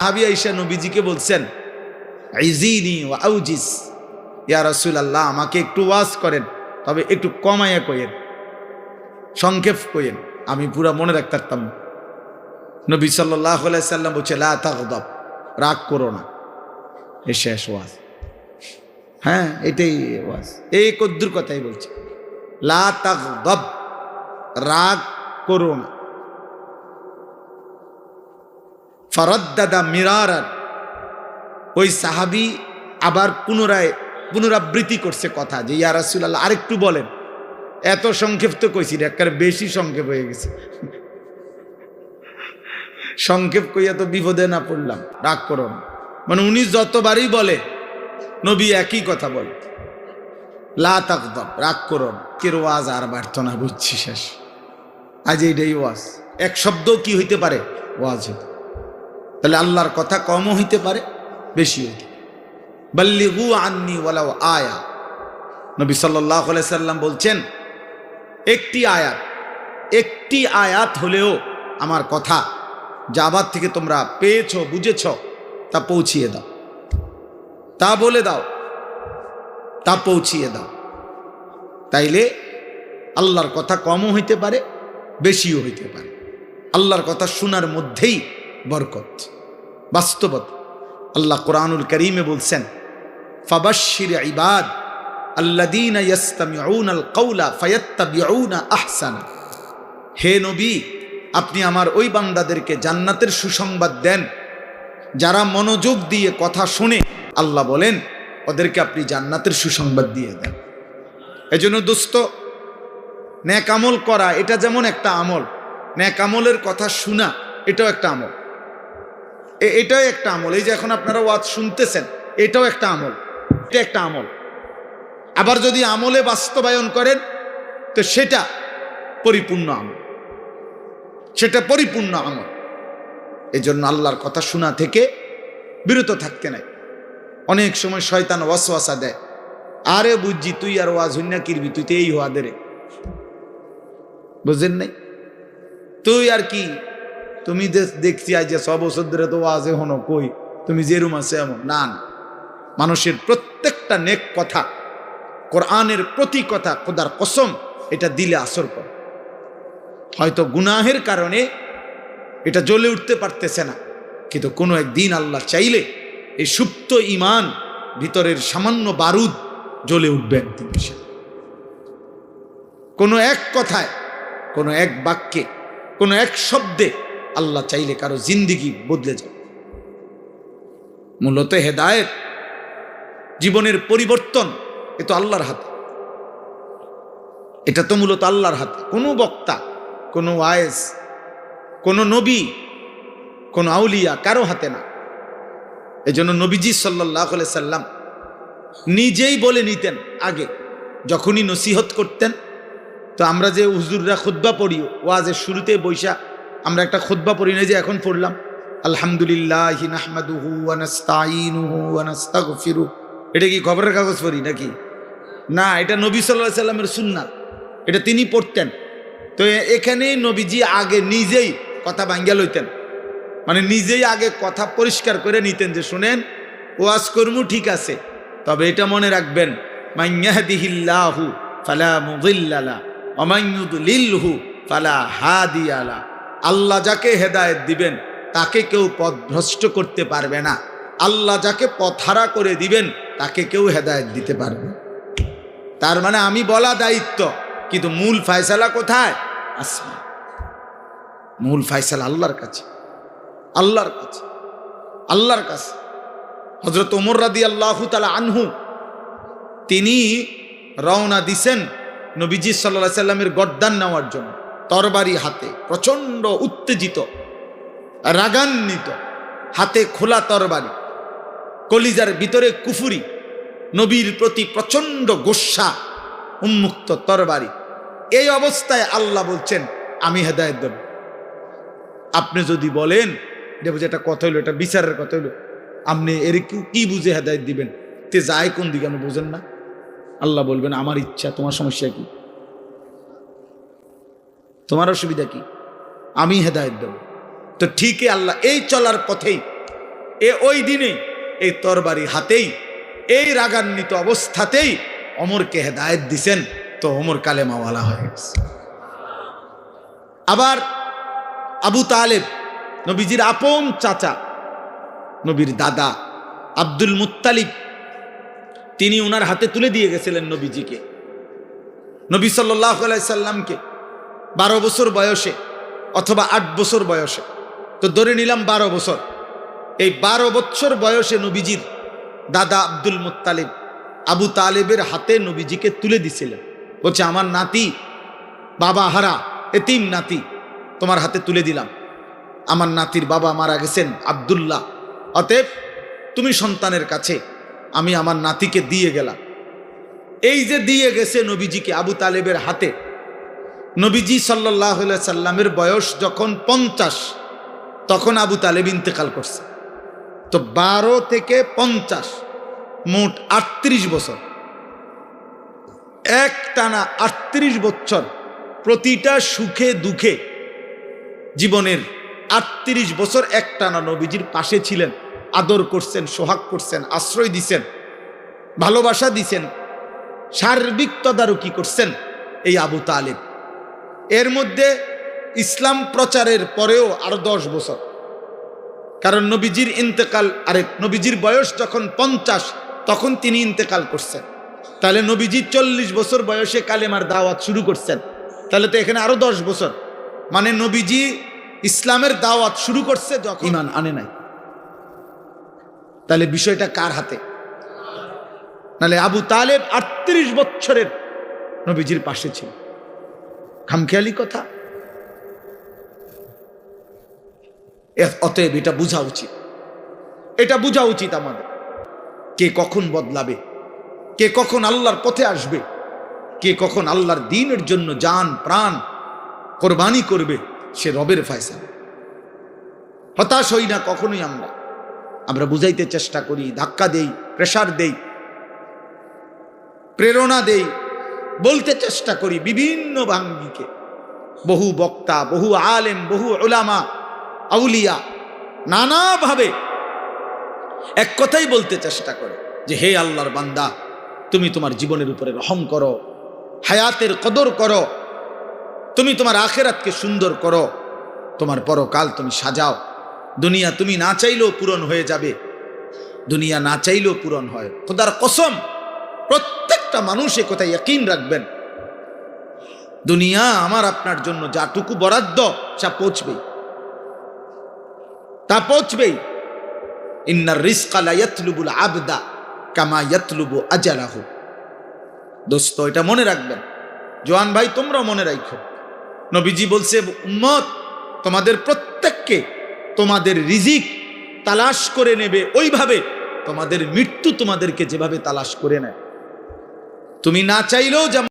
সাহাবী আয়েশা নবীজিকে বলছেন, ইজিনি ওয়া আউজিস, ইয়া রাসূলুল্লাহ আমাকে একটু ওয়াজ করেন, তবে একটু কমায়া কইেন, সংক্ষেপ কইেন, আমি পুরা মনে রাখতে পারতাম। নবী সাল্লাল্লাহু আলাইহি সাল্লাম বলছে, লা তাগদাব, রাগ করো না। এ শেষ ওয়াজ। হ্যাঁ, এটাই ওয়াজ, এই কদ্দুর কথাই বলছে, লা তাগদাব, রাগ করো না। ফারাদ্দাদা মিরারান, ওই সাহাবী আবার পুনরাবৃত্তি করছে কথা, যে ইয়া রাসূলুল্লাহ আরেকটু বলেন। এত সংক্ষেপ তো কইছি, একেবারে বেশি সংক্ষেপ হয়ে গেছে। সংক্ষেপ কইয়া তো বিপদে না পড়লাম। রাগ করো না মানে উনি যতবারই বলে নবী একই কথা বলে, লা তাগদাব, রাগ করো না। কের ওয়াজ আর বাড়ত না, বুঝছি শেষ। আজ এইটাই ওয়াজ। এক শব্দ কি হইতে পারে? ওয়াজ হইতে। তাহলে আল্লাহর কথা কমও হইতে পারে, বেশি হইতে। বাল্লিগু আন্নি ওয়ালাউ আয়া, নবী সাল্লাল্লাহু আলাইহি সাল্লাম বলছেন, একটি আয়াত হলেও আমার কথা যা আবার থেকে তোমরা পেয়েছ, বুঝেছ, তা পৌঁছিয়ে দাও, তা বলে দাও, তা পৌঁছিয়ে দাও। তাইলে আল্লাহর কথা কমও হইতে পারে, বেশিও হইতে পারে। আল্লাহর কথা শোনার মধ্যেই বরকত, বাস্তবতা। আল্লাহ কোরআনুল কারীমে বলছেন, ফাবাশশির ইবাদ আল্লাযীনা ইয়াসতামিউনাল কাওলা ফায়াত্তাবিউনা আহসানা। হে নবী, আপনি আমার ওই বান্দাদেরকে জান্নাতের সুসংবাদ দেন যারা মনোযোগ দিয়ে কথা শুনে। আল্লাহ বলেন ওদেরকে আপনি জান্নাতের সুসংবাদ দিয়ে দেন। এজন্য দোস্ত, নেক আমল করা এটা যেমন একটা আমল, নেক আমলের কথা শোনা এটাও একটা আমল। এটাও একটা আমল। এই যে এখন আপনারা ওয়াজ শুনতেছেন, এটাও একটা আমল, এটা একটা আমল। আবার যদি আমলে বাস্তবায়ন করেন তো সেটা পরিপূর্ণ আমল, সেটা পরিপূর্ণ আমল। এই জন্য আল্লাহর কথা শোনা থেকে বিরত থাকতে নাই। অনেক সময় শয়তান ওয়াসওয়াসা দেয়, আরে বুঝছি তুই আর ওয়াজ হইনা কিরবি, তুই তো এই হওয়া দে রে, বুঝলেন নাই? তুই আর কি, তুমি দেখছি আজ 6 বছর ধরে তো ওয়াজে হনো, কই তুমি যেরুম আছে এমন না। না, মানুষের প্রত্যেকটা নেক কথা, কোরআনের প্রতি কথা, খোদার কসম, এটা দিলে আসর করে। হয়তো গুনাহের কারণে এটা জ্বলে উঠতে পারতেছে না, কিন্তু কোনো একদিন আল্লাহ চাইলে এই সুপ্ত ঈমান, ভিতরের সামান্য বারুদ জ্বলে উঠবেন। কোনো এক কথায়, কোনো এক বাক্যে, কোনো এক শব্দে আল্লাহ চাইলে কারো জিন্দেগি বদলে যাবে। মূলত হেদায়েত, জীবনের পরিবর্তন, এ তো আল্লাহর হাতে। এটা তো মূলত আল্লাহর হাতে। কোনো বক্তা, কোনো ওয়াইজ, কোনো নবী, কোনো আউলিয়া কারো হাতে না। এজন্য নবীজি সাল্লাল্লাহু আলাইহি সাল্লাম নিজেই বলে নিতেন আগে, যখনই নসিহত করতেন। তো আমরা যে হুজুররা খুতবা পড়ি, ওয়াজের শুরুতে বৈশা আমরা একটা খুতবা পড়ি না, যে এখন পড়লাম, আলহামদুলিল্লাহি নাহমাদুহু ওয়া নাস্তাঈনুহু ওয়া নাস্তাগফিরুহু। এটা কি খবরের কাগজ পড়ি নাকি? না, এটা নবী সাল্লাল্লাহু আলাইহি সাল্লামের সুন্নাত, এটা তিনি পড়তেন। তো এখানেই নবীজি আগে নিজেই কথা ভাঙ্গা লইতেন, মানে নিজেই আগে কথা পরিষ্কার করে নিতেন, যে শুনেন ওয়াজ করমু ঠিক আছে, তবে এটা মনে রাখবেন, মান ইয়াহদিহিল্লাহু ফালা মুদিল্লা লাহু ওয়া মান ইউদ্লিলহু ফালা হাদিয়া লাহু। আল্লাহ যাকে হেদায়েত দিবেন তাকে কেউ পথভ্রষ্ট করতে পারবে না, আল্লাহ যাকে পথহারা করে দিবেন তাকে কেউ হেদায়েত দিতে পারবে। তার মানে আমি বলা দায়িত্ব, কিন্তু মূল ফয়সালা কোথায়? আসমান। মূল ফয়সালা আল্লাহর কাছে, আল্লাহর কাছে, আল্লাহর কাছে। হযরত ওমর রাদিয়াল্লাহু তাআলা আনহু, তিনি রওনা দিছেন নবীজি সাল্লাল্লাহু আলাইহি সাল্লামের গর্দান নেওয়ার জন্য, তরবারি হাতে, প্রচন্ড উত্তেজিত, রাগান্বিত, হাতে খোলা তরবারি, কলিজার ভিতরে কুফরি, নবীর প্রতি প্রচন্ড গোসা, উন্মুক্ত তরবারি। এই অবস্থায় আল্লাহ বলছেন আমি হেদায়েত দেব। আপনি যদি বলেন যে এটা কথা হইলো, এটা বিচারের কথা হইলো, আপনি এর কি বুঝে হেদায়েত দিবেন? তে যায় কোন দিকে আপনি বুঝেন না। আল্লাহ বলবেন আমার ইচ্ছা, তোমার সমস্যা কি? তোমার অসুবিধা কি? আমি হেদায়েত দেব। তো ঠিকই আল্লাহ এই চলার পথেই ওই দিনে এই তরবারি হাতেই এই রাগান্বিত অবস্থাতেই ওমরকে হেদায়েত দিছেন, তো ওমর কালেমাওয়ালা হয়ে গেছে। আবার আবু তালেব নবীজির আপন চাচা, নবীর দাদা আব্দুল মুত্তালিব, তিনি উনার হাতে তুলে দিয়ে গেছিলেন নবীজিকে, নবী সাল্লাল্লাহু আলাইহি সাল্লামকে 12 বছর বয়সে অথবা 8 বছর বয়সে, তো ধরে নিলাম 12 বছর। এই 12 বছর বয়সে নবীজির দাদা আব্দুল মুত্তালিব আবু তালেবের হাতে নবীজিকে তুলে দিছিলেন, বলছে আমার নাতি, বাবা হারা এতিম নাতি তোমার হাতে তুলে দিলাম, আমার নাতির বাবা মারা গেছেন আব্দুল্লাহ, অতএব তুমি সন্তানের কাছে আমি আমার নাতিকে দিয়ে গেলাম। এই যে দিয়ে গেছে নবীজিকে আবু তালেবের হাতে, নবীজি সাল্লাল্লাহু আলাইহি সাল্লামের বয়স যখন 50, তখন আবু তালেব ইন্তেকাল করছে। তো 12 থেকে 50 মোট 38 বছর, এক টানা 38 বছর প্রতিটা সুখে দুঃখে জীবনের 38 বছর এক টানা নবীজির পাশে ছিলেন, আদর করছেন, সোহাগ করছেন, আশ্রয় দিছেন, ভালোবাসা দিছেন, সার্বিক তদারকি করছেন এই আবু তালেব। এর মধ্যে ইসলাম প্রচারের পরেও আরো 10 বছর, কারণ নবীজির ইন্তেকাল, নবীজির বয়স যখন 50 তখন তিনি ইন্তেকাল করছেন, তাহলে নবীজি 40 বছর বয়সে কালেমার দাওয়াত শুরু করছেন, তাহলে তো এখানে আরো 10 বছর, মানে নবীজি ইসলামের দাওয়াত শুরু করছে যখন ঈমান আনে নাই। তাহলে বিষয়টা কার হাতে? নালে আবু তালেব 38 বছরের নবীজির পাশে ছিল। খামখেয়ালি কথা। অতএব এটা বোঝা উচিত, এটা বোঝা উচিত আমাদের, কে কখন বদলাবে, কে কখন আল্লাহর পথে আসবে, কে কখন আল্লাহর দ্বীনের জন্য জান প্রাণ কোরবানি করবে, সে রবের ফয়সালা। হতাশ হই না কখনোই। আমরা বুঝাইতে চেষ্টা করি, ধাক্কা দেই, প্রেসার দেই, প্রেরণা দেই, বলতে চেষ্টা করি বিভিন্ন ভাঙ্গিকে। বহু বক্তা, বহু আলেম, বহু উলামা, আউলিয়া নানাভাবে এক কথাই বলতে চেষ্টা করে যে হে আল্লাহর বান্দা, তুমি তোমার জীবনের উপরে রহম করো, হায়াতের কদর করো, তুমি তোমার আখিরাতকে সুন্দর করো, তোমার পরকাল তুমি সাজাও। দুনিয়া তুমি না চাইলেও পূরণ হয়ে যাবে, দুনিয়া না চাইলেও পূরণ হয়। খোদার কসম, প্রত্যেকটা মানুষ এ কথায় ইয়াকিন রাখবেন, দুনিয়া আমার আপনার জন্য যাটুকু বরাদ্দ তা পৌঁছবেই, তা পৌঁছবেই। ইন্নার রিজকা লা ইয়াতলুবুল আবদা কামা ইয়াতলুবু আজালাহু। দোস্ত, এটা মনে রাখবেন। জওয়ান ভাই, তোমরা মনে রাখো, নবীজি বলছে উম্মত তোমাদের প্রত্যেককে তোমাদের রিজিক তালাশ করে নেবে ওইভাবে তোমাদের মৃত্যু তোমাদেরকে যেভাবে তালাশ করে নেয়। তুমি না চাইলেও যেমন